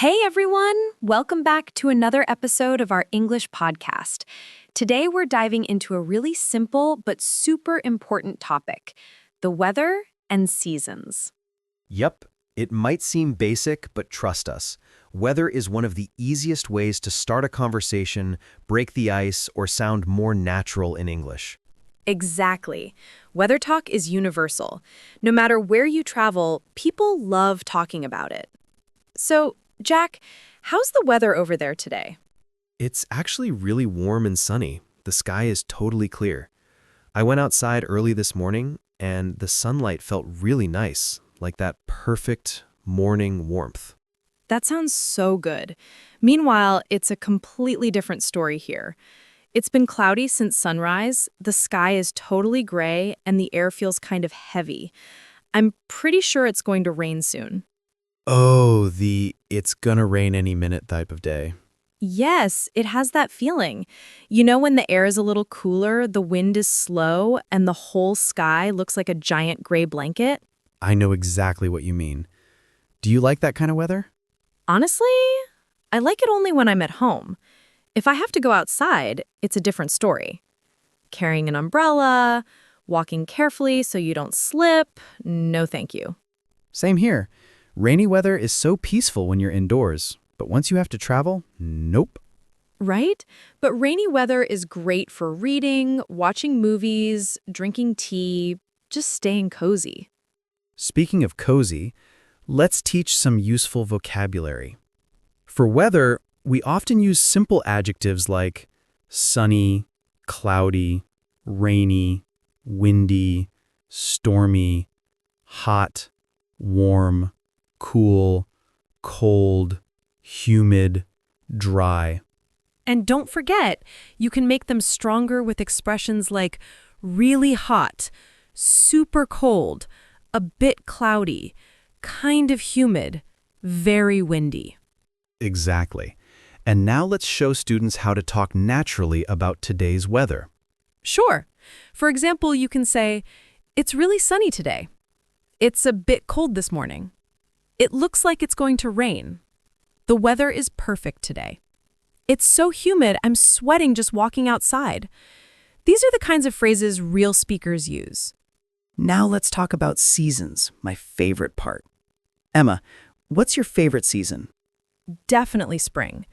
Hey everyone! Welcome back to another episode of our English podcast. Today we're diving into a really simple but super important topic, the weather and seasons. Yep, it might seem basic, but trust us. Weather is one of the easiest ways to start a conversation, break the ice, or sound more natural in English. Exactly. Weather talk is universal. No matter where you travel, people love talking about it. So, Jack, how's the weather over there today? It's actually really warm and sunny. The sky is totally clear. I went outside early this morning, and the sunlight felt really nice, like that perfect morning warmth. That sounds so good. Meanwhile, it's a completely different story here. It's been cloudy since sunrise, the sky is totally gray, and the air feels kind of heavy. I'm pretty sure it's going to rain soon. Oh, the it's gonna rain any minute type of day. Yes, it has that feeling. You know when the air is a little cooler, the wind is slow, and the whole sky looks like a giant gray blanket? I know exactly what you mean. Do you like that kind of weather? Honestly, I like it only when I'm at home. If I have to go outside, it's a different story. Carrying an umbrella, walking carefully so you don't slip, no thank you. Same here. Rainy weather is so peaceful when you're indoors, but once you have to travel, nope. Right? But rainy weather is great for reading, watching movies, drinking tea, just staying cozy. Speaking of cozy, let's teach some useful vocabulary. For weather, we often use simple adjectives like sunny, cloudy, rainy, windy, stormy, hot, warm, cool, cold, humid, dry. And don't forget, you can make them stronger with expressions like really hot, super cold, a bit cloudy, kind of humid, very windy. Exactly. And now let's show students how to talk naturally about today's weather. Sure. For example, you can say, it's really sunny today. It's a bit cold this morning. It looks like it's going to rain. The weather is perfect today. It's so humid, I'm sweating just walking outside. These are the kinds of phrases real speakers use. Now let's talk about seasons, my favorite part. Emma, what's your favorite season? Definitely spring.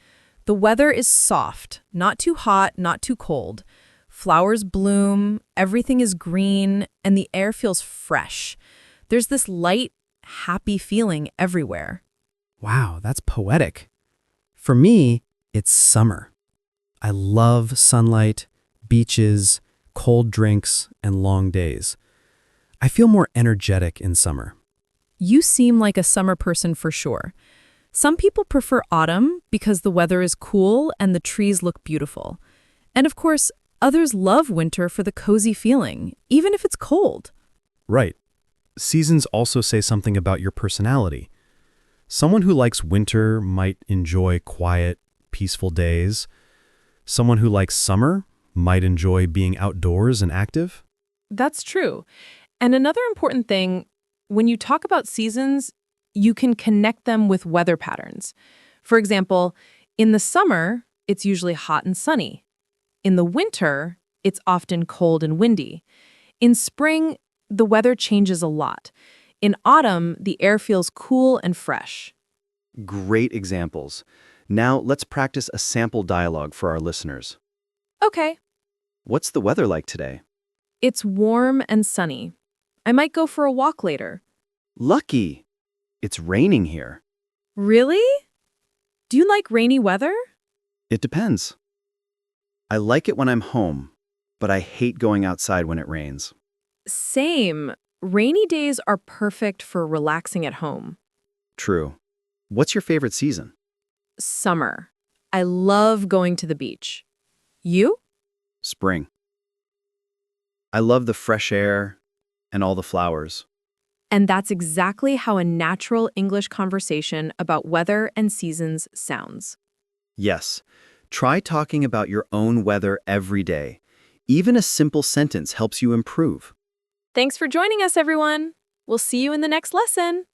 The weather is soft, not too hot, not too cold. Flowers bloom, everything is green, and the air feels fresh. There's this light, happy feeling everywhere. Wow, that's poetic. For me, it's summer. I love sunlight, beaches, cold drinks, and long days. I feel more energetic in summer. You seem like a summer person for sure. Some people prefer autumn because the weather is cool and the trees look beautiful. And of course, others love winter for the cozy feeling, even if it's cold. Right. Seasons also say something about your personality. Someone who likes winter might enjoy quiet, peaceful days. Someone who likes summer might enjoy being outdoors and active. That's true. And another important thing, when you talk about seasons, you can connect them with weather patterns. For example, in the summer, it's usually hot and sunny. In the winter, it's often cold and windy. In spring, the weather changes a lot. In autumn, the air feels cool and fresh. Great examples. Now let's practice a sample dialogue for our listeners. Okay, What's the weather like today? it's warm and sunny. I might go for a walk later. Lucky! It's raining here. Really? Do you like rainy weather? It depends. I like it when I'm home, but I hate going outside when it rains. Same. Rainy days are perfect for relaxing at home. True. What's your favorite season? Summer. I love going to the beach. You? Spring. I love the fresh air and all the flowers. And that's exactly how a natural English conversation about weather and seasons sounds. Yes. Try talking about your own weather every day. Even a simple sentence helps you improve. Thanks for joining us, everyone. We'll see you in the next lesson.